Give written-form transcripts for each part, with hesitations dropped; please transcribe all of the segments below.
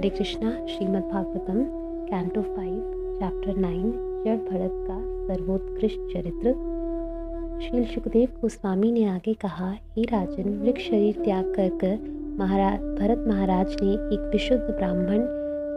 हरे Krishna. Shrimad Bhagavatam canto 5 chapter 9 जड़ भरत का सर्वोत्कृष्ट चरित्र। श्रील सुखदेव गोस्वामी ने आगे कहा, हे राजन, वृक्ष शरीर त्याग कर भरत महाराज ने एक विशुद्ध ब्राह्मण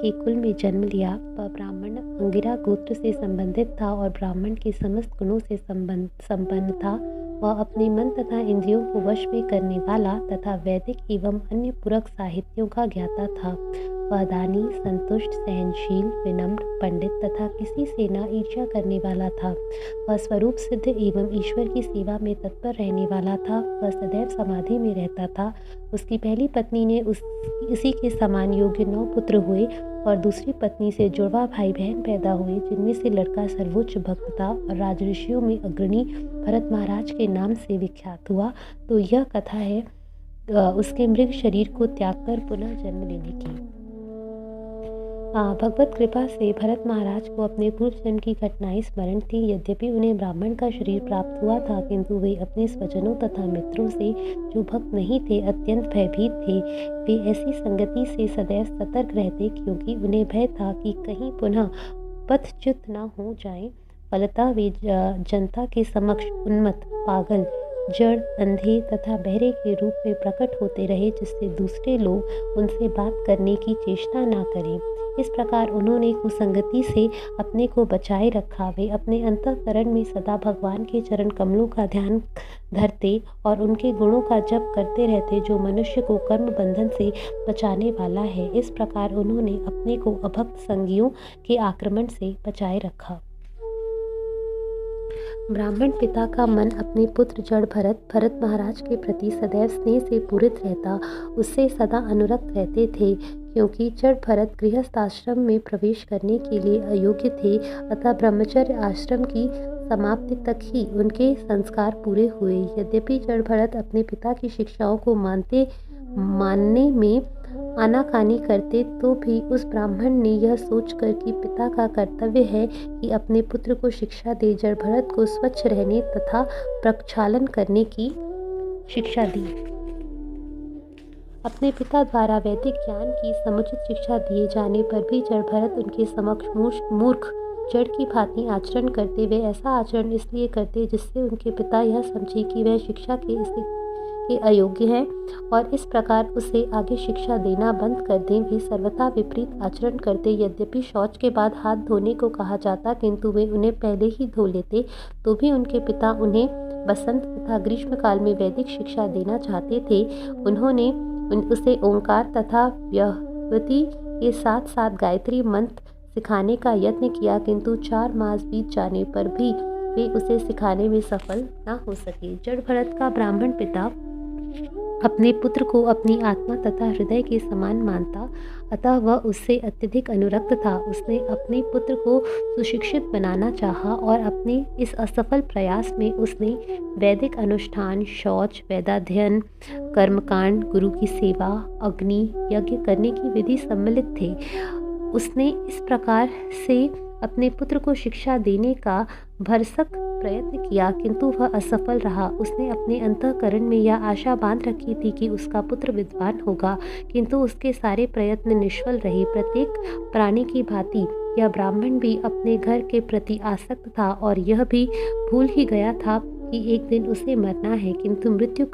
के कुल में जन्म लिया। वह ब्राह्मण अंगिरा गोत्र से संबंधित था और ब्राह्मण के समस्त गुणों से संपन्न था। वह अपने मन तथा इंद्रियों को वश में करने वाला तथा वैदिक एवं अन्य पूरक साहित्यों का ज्ञाता था। वह दानी, संतुष्ट, सहनशील, विनम्र, पंडित तथा किसी से न ईर्ष्या करने वाला था। वह स्वरूप सिद्ध एवं ईश्वर की सेवा में तत्पर रहने वाला था। वह सदैव समाधि में रहता था। उसकी पहली पत्नी ने इसी के समान योग्य 9 पुत्र हुए और दूसरी पत्नी से जुड़वा भाई बहन पैदा हुए, जिनमें से लड़का सर्वोच्च भक्त था और राजऋषियों में अग्रणी भरत महाराज के नाम से विख्यात हुआ। तो यह कथा है उसके मृग शरीर को त्याग कर पुनः जन्म लेने की। भगवत कृपा से भरत महाराज को अपने पूर्व जन्म की घटनाएं स्मरण थी। यद्यपि उन्हें ब्राह्मण का शरीर प्राप्त हुआ था, किंतु वे अपने स्वजनों तथा मित्रों से, जो भक्त नहीं थे, अत्यंत भयभीत थे। वे ऐसी संगति से सदैव सतर्क रहते, क्योंकि उन्हें भय था कि कहीं पुनः पथच्युत न हो जाएं। फलतः वे जनता के समक्ष उन्मत्त, पागल, जड़, अंधे तथा बहरे के रूप में प्रकट होते रहे, जिससे दूसरे लोग उनसे बात करने की चेष्टा न करें। इस प्रकार उन्होंने कुसंगति से अपने को बचाए रखा। वे अपने अंतःकरण में सदा भगवान के चरण कमलों का ध्यान धरते और उनके गुणों का जप करते रहते, जो मनुष्य को कर्म बंधन से बचाने वाला है। इस प्रकार उन्होंने अपने को अभक्त संगियों के आक्रमण से बचाए रखा। ब्राह्मण पिता का मन अपने पुत्र जड़ भरत महाराज के प्रति सदैव स्नेह से पूरित रहता, उससे सदा अनुरक्त रहते थे, क्योंकि जड़ भरत गृहस्थ आश्रम में प्रवेश करने के लिए अयोग्य थे। अतः ब्रह्मचर्य आश्रम की समाप्ति तक ही उनके संस्कार पूरे हुए। यद्यपि जड़ भरत अपने पिता की शिक्षाओं को मानने में आनाकानी करते, तो भी उस ब्राह्मण ने यह सोचकर कि पिता का कर्तव्य है कि अपने पुत्र को शिक्षा दे, जड़ भरत को स्वच्छ रहने तथा प्रक्षालन करने की शिक्षा दी। अपने पिता द्वारा वैदिक ज्ञान की समुचित शिक्षा दिए जाने पर भी जड़ भरत उनके समक्ष मूर्ख जड़ की भांति आचरण करते। वे ऐसा आचरण इसलिए करते जिससे उनके पिता यह समझे कि वह शिक्षा के अयोग्य है और इस प्रकार उसे आगे शिक्षा देना बंद कर दें। वे सर्वथा विपरीत आचरण करते। यद्यपि शौच के बाद हाथ धोने को कहा जाता, किंतु वे उन्हें पहले ही धो लेते। तो भी उनके पिता उन्हें बसंत तथा ग्रीष्म काल में वैदिक शिक्षा देना चाहते थे। उन्होंने उसे ओंकार तथा व्याहृति के साथ साथ गायत्री मंत्र सिखाने का यत्न किया, किंतु 4 मास बीत जाने पर भी वे उसे सिखाने में सफल न हो सके। जड़ भरत का ब्राह्मण पिता अपने पुत्र को अपनी आत्मा तथा हृदय के समान मानता, अतः वह उससे अत्यधिक अनुरक्त था। उसने अपने पुत्र को सुशिक्षित बनाना चाहा और अपने इस असफल प्रयास में उसने वैदिक अनुष्ठान, शौच, वेदाध्ययन, कर्मकांड, गुरु की सेवा, अग्नि यज्ञ करने की विधि सम्मिलित थे। उसने इस प्रकार से अपने पुत्र को शिक्षा देने का भरसक प्रयत्न किया, किंतु वह असफल रहा। उसने अपने अंतःकरण में यह आशा बांध रखी थी कि उसका पुत्र विद्वान होगा, किंतु उसके सारे प्रयत्न निष्फल रहे। प्रत्येक प्राणी की भांति यह ब्राह्मण भी अपने घर के प्रति आसक्त था और यह भी भूल ही गया था कि एक दिन उसे मरना है, किंतु मृत्यु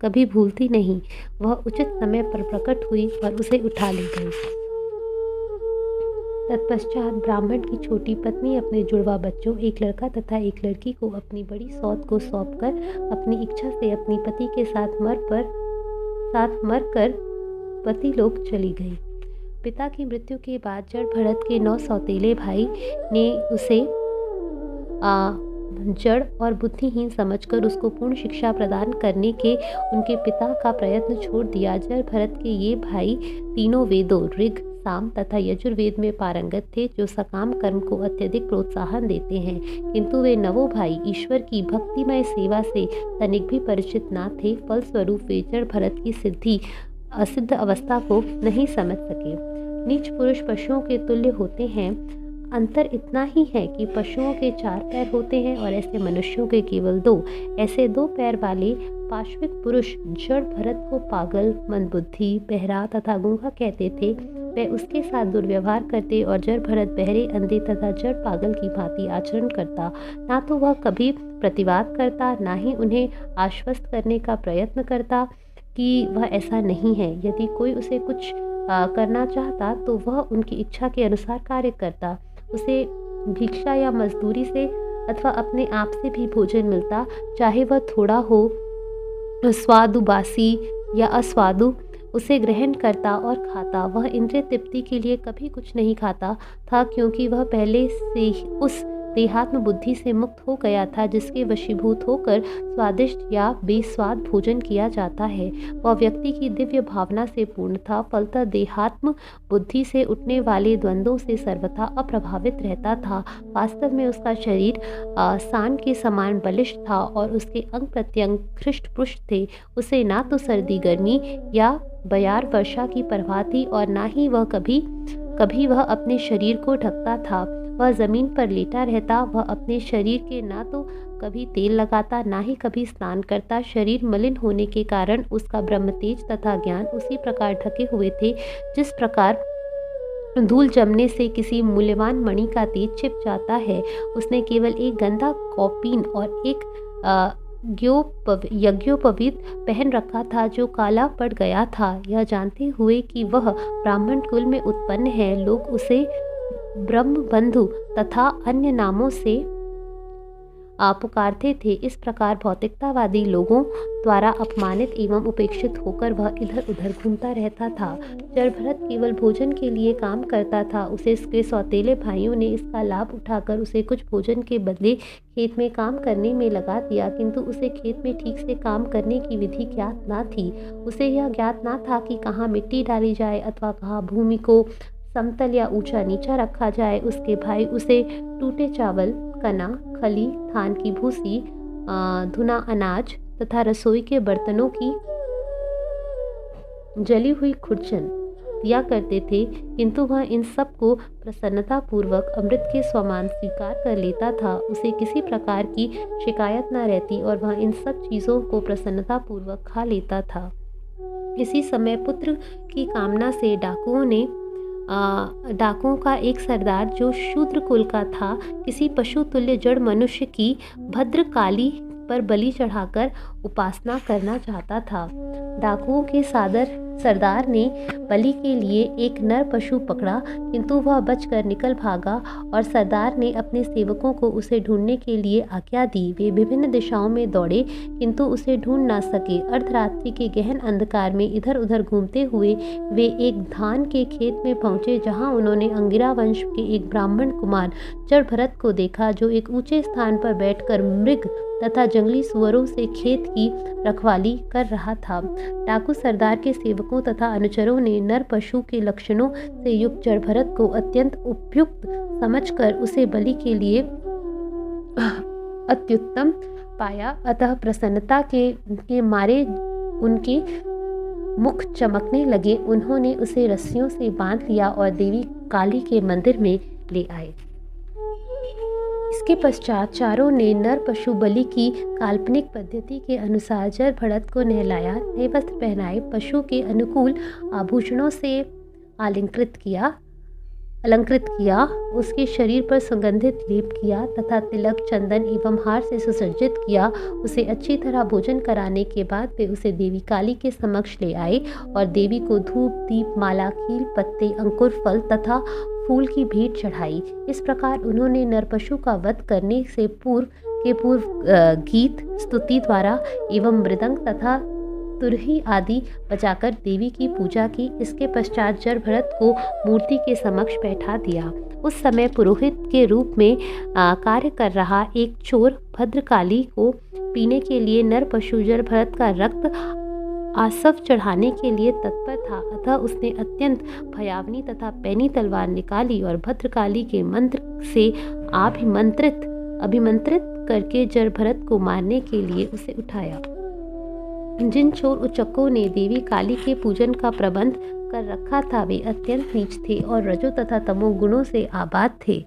कभी भूलती नहीं। वह उचित समय पर प्रकट हुई और उसे उठा ले गई। तत्पश्चात ब्राह्मण की छोटी पत्नी अपने जुड़वा बच्चों, एक लड़का तथा एक लड़की को अपनी बड़ी सौत को सौंपकर अपनी इच्छा से अपने पति के साथ मरकर पतिलोक चली गई। पिता की मृत्यु के बाद जड़ भरत के 9 सौतेले भाई ने उसे जड़ और बुद्धिहीन समझकर उसको पूर्ण शिक्षा प्रदान करने के उनके पिता का प्रयत्न छोड़ दिया। जड़ भरत के ये भाई तीनों वेदों ऋग, साम तथा यजुर्वेद में पारंगत थे, जो सकाम कर्म को अत्यधिक प्रोत्साहन देते हैं, किंतु वे नवों भाई ईश्वर की भक्तिमय सेवा से तनिक भी परिचित न थे। फलस्वरूप वे जड़ भरत की असिद्ध अवस्था को नहीं समझ सके। नीच पुरुष पशुओं के तुल्य होते हैं। अंतर इतना ही है कि पशुओं के 4 पैर होते हैं और ऐसे मनुष्यों के केवल 2। ऐसे 2 पैर वाले पाश्विक पुरुष जड़ भरत को पागल, मंदबुद्धि, बहरा तथा गूंगा कहते थे, वह उसके साथ दुर्व्यवहार करते और जड़ भरत बहरे, अंधे तथा जड़ पागल की भांति आचरण करता। ना तो वह कभी प्रतिवाद करता, ना ही उन्हें आश्वस्त करने का प्रयत्न करता कि वह ऐसा नहीं है। यदि कोई उसे कुछ करना चाहता तो वह उनकी इच्छा के अनुसार कार्य करता। उसे भिक्षा या मजदूरी से अथवा अपने आप से भी भोजन मिलता, चाहे वह थोड़ा हो, स्वादु बासी या अस्वादु, उसे ग्रहण करता और खाता। वह इंद्रिय तृप्ति के लिए कभी कुछ नहीं खाता था, क्योंकि वह पहले से ही उस देहात्म बुद्धि से मुक्त हो गया था जिसके वशीभूत होकर स्वादिष्ट या बेस्वाद भोजन किया जाता है। वह व्यक्ति की दिव्य भावना से पूर्ण था, फलतः देहात्म बुद्धि से उठने वाले द्वंद्वों से सर्वथा अप्रभावित रहता था। वास्तव में उसका शरीर सान के समान बलिष्ठ था और उसके अंग प्रत्यंग हृष्ट पुष्ट थे। उसे ना तो सर्दी गर्मी या बयार वर्षा की परवाह थी और ना ही वह कभी वह अपने शरीर को ढकता था। वह जमीन पर लेटा रहता। वह अपने शरीर के ना तो कभी तेल लगाता, ना ही कभी स्नान करता। शरीर मलिन होने के कारण उसका ब्रह्म तेज तथा ज्ञान उसी प्रकार ढके हुए थे जिस प्रकार धूल जमने से किसी मूल्यवान मणि का तेज छिप जाता है। उसने केवल एक गंदा कौपीन और एक यज्ञोपवीत पहन रखा था जो काला पड़ गया था। यह जानते हुए कि वह ब्राह्मण कुल में उत्पन्न है, लोग उसे ब्रह्मबंधु तथा अन्य नामों से पुकारते थे। इस प्रकार भौतिकतावादी लोगों द्वारा अपमानित एवं उपेक्षित होकर वह इधर उधर घूमता रहता था। जड़भरत केवल भोजन के लिए काम करता था। उसके सौतेले भाइयों ने इसका लाभ उठाकर उसे कुछ भोजन के बदले खेत में काम करने में लगा दिया, किंतु उसे खेत में ठीक से काम करने की विधि ज्ञात न थी। उसे यह ज्ञात न था कि कहाँ मिट्टी डाली जाए अथवा कहाँ भूमि को समतल या ऊंचा नीचा रखा जाए। उसके भाई उसे टूटे चावल, कना, खली, धान की भूसी, धुना अनाज तथा रसोई के बर्तनों की जली हुई खुरचन दिया करते थे, किंतु वह इन सब को प्रसन्नता पूर्वक अमृत के समान स्वीकार कर लेता था। उसे किसी प्रकार की शिकायत न रहती और वह इन सब चीज़ों को प्रसन्नता पूर्वक खा लेता था। इसी समय पुत्र की कामना से डाकुओं का एक सरदार जो शूद्र कुल का था, किसी पशु तुल्य जड़ मनुष्य की भद्रकाली पर बलि चढ़ाकर उपासना करना चाहता था। डाकुओं के सरदार ने बलि के लिए एक नर पशु पकड़ा, किंतु वह बचकर निकल भागा और सरदार ने अपने सेवकों को उसे ढूंढने के लिए आज्ञा दी। वे विभिन्न दिशाओं में दौड़े, किंतु उसे ढूंढ ना सके। अर्धरात्रि के गहन अंधकार में इधर उधर घूमते हुए वे एक धान के खेत में पहुंचे, जहां उन्होंने अंगिरा वंश के एक ब्राह्मण कुमार जड़भरत को देखा, जो एक ऊंचे स्थान पर बैठकर मृग तथा जंगली सुअरों से खेत की रखवाली कर रहा था। डाकू सरदार के सेवकों तथा अनुचरों ने नर पशु के लक्षणों से युक्त जड़भरत को अत्यंत उपयुक्त समझकर उसे बलि के लिए अत्युत्तम पाया। अतः प्रसन्नता के मारे उनके मुख चमकने लगे। उन्होंने उसे रस्सियों से बांध लिया और देवी काली के मंदिर में ले आए। इसके पश्चात चारों ने नर पशु बलि की काल्पनिक पद्धति के अनुसार जड़भरत को नहलाया, नए वस्त्र पहनाए, पशु के अनुकूल आभूषणों से अलंकृत किया, उसके शरीर पर सुगंधित लेप किया तथा तिलक, चंदन एवं हार से सुसज्जित किया। उसे अच्छी तरह भोजन कराने के बाद वे उसे देवी काली के समक्ष ले आए और देवी को धूप, दीप, माला, खील, पत्ते, अंकुर, फल तथा फूल की भेंट चढ़ाई। इस प्रकार उन्होंने नरपशु का वध करने से पूर्व गीत, स्तुति द्वारा एवं मृदंग तथा तुरही आदि बजाकर देवी की पूजा की। इसके पश्चात जड़भरत को मूर्ति के समक्ष बैठा दिया। उस समय पुरोहित के रूप में कार्य कर रहा एक चोर भद्रकाली को पीने के लिए नर पशु जड़भरत का रक्त आसव चढ़ाने के लिए तत्पर था। अतः उसने अत्यंत भयावनी तथा पैनी तलवार निकाली और भद्रकाली के मंत्र से अभिमंत्रित करके जड़भरत को मारने के लिए उसे उठाया। जिन चोर उचक्कों ने देवी काली के पूजन का प्रबंध कर रखा था, वे अत्यंत नीच थे और रजो तथा तमो गुणों से आबाद थे।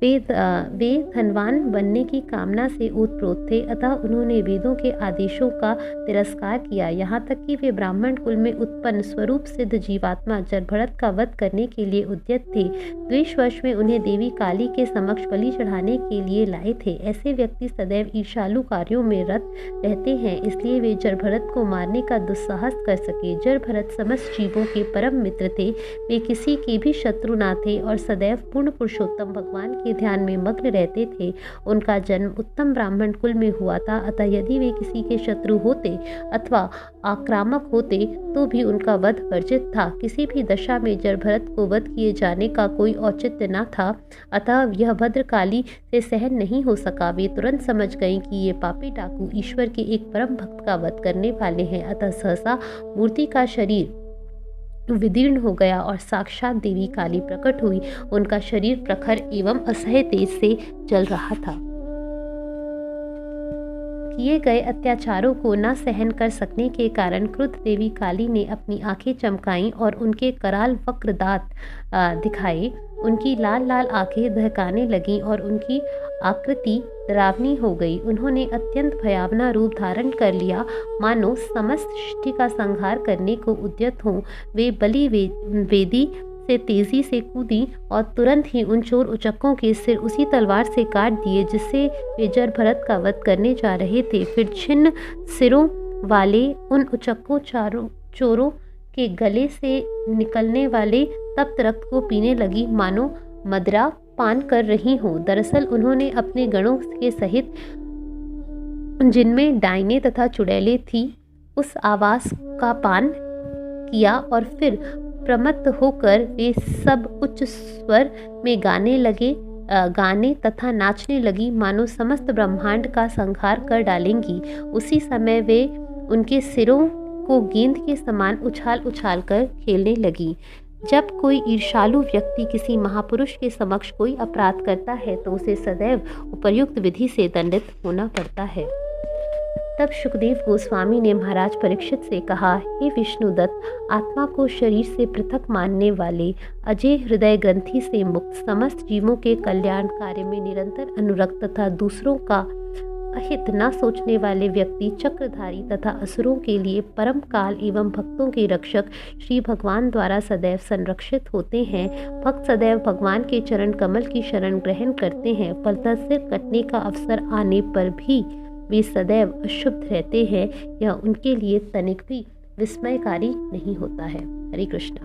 वे धनवान बनने की कामना से ओतप्रोत थे, अतः उन्होंने वेदों के आदेशों का तिरस्कार किया। यहाँ तक कि वे ब्राह्मण कुल में उत्पन्न स्वरूप सिद्ध जीवात्मा जड़भरत का वध करने के लिए उद्यत थे। द्वेषवश में उन्हें देवी काली के समक्ष बलि चढ़ाने के लिए लाए थे। ऐसे व्यक्ति सदैव ईर्ष्यालु कार्यों में रत रहते हैं, इसलिए वे जड़भरत को मारने का दुस्साहस कर सके। जड़भरत समस्त जीवों के परम मित्र थे, वे किसी के भी शत्रु ना थे और सदैव पूर्ण पुरुषोत्तम भगवान के ध्यान में मग्न रहते थे। उनका जन्म उत्तम ब्राह्मण कुल में हुआ था, अतः यदि वे किसी के शत्रु होते अथवा आक्रामक होते तो भी उनका वध वर्जित था। किसी भी दशा में जड़भरत को वध किए जाने का कोई औचित्य न था, अतः यह भद्रकाली से सहन नहीं हो सका। वे तुरंत समझ गईं कि ये पापी डाकू ईश्वर के एक परम भक्त का वध करने वाले हैं, अतः सहसा मूर्ति का शरीर विदीर्ण हो गया और साक्षात देवी काली प्रकट हुई। उनका शरीर प्रखर एवं असह्य तेज से जल रहा था। किए गए अत्याचारों को न सहन कर सकने के कारण क्रुद्ध देवी काली ने अपनी आंखें चमकाईं और उनके कराल वक्र दांत दिखाए। उनकी लाल लाल आंखें दहकाने लगीं और उनकी आकृति डरावनी हो गई। उन्होंने अत्यंत भयावना रूप धारण कर लिया, मानो समस्त सृष्टि का संहार करने को उद्यत हों। वे बलि वेदी से तेजी से कूदी और तुरंत ही उन चोर उचक्कों के सिर उसी तलवार से काट दिए जिससे वे जड़भरत का वध करने जा रहे थे। फिर छिन्न सिरों वाले उन उचक्कों चोरों के गले से निकलने वाले तप्त रक्त को पीने लगी, मानो मदिरा पान कर रही हो। दरअसल उन्होंने अपने गणों के सहित, जिनमें डाइने तथा चुड़ैलें थी, उस आवास का पान किया और फिर प्रमत्त होकर वे सब उच्च स्वर में गाने तथा नाचने लगी, मानो समस्त ब्रह्मांड का संहार कर डालेंगी। उसी समय वे उनके सिरों को गेंद के समान उछाल उछाल कर खेलने लगी। जब कोई ईर्ष्यालु व्यक्ति किसी महापुरुष के समक्ष कोई अपराध करता है तो उसे सदैव उपर्युक्त विधि से दंडित होना पड़ता है। तब शुकदेव गोस्वामी ने महाराज परीक्षित से कहा, हे विष्णुदत्त, आत्मा को शरीर से पृथक मानने वाले, अजय हृदय ग्रंथि से मुक्त, समस्त जीवों के कल्याण कार्य में निरंतर अनुरक्त तथा दूसरों का अहित न सोचने वाले व्यक्ति चक्रधारी तथा असुरों के लिए परम काल एवं भक्तों के रक्षक श्री भगवान द्वारा सदैव संरक्षित होते हैं। भक्त सदैव भगवान के चरण कमल की शरण ग्रहण करते हैं, फलतः सिर कटने का अवसर आने पर भी वे सदैव अशुद्ध रहते हैं। यह उनके लिए तनिक भी विस्मयकारी नहीं होता है। हरे कृष्णा।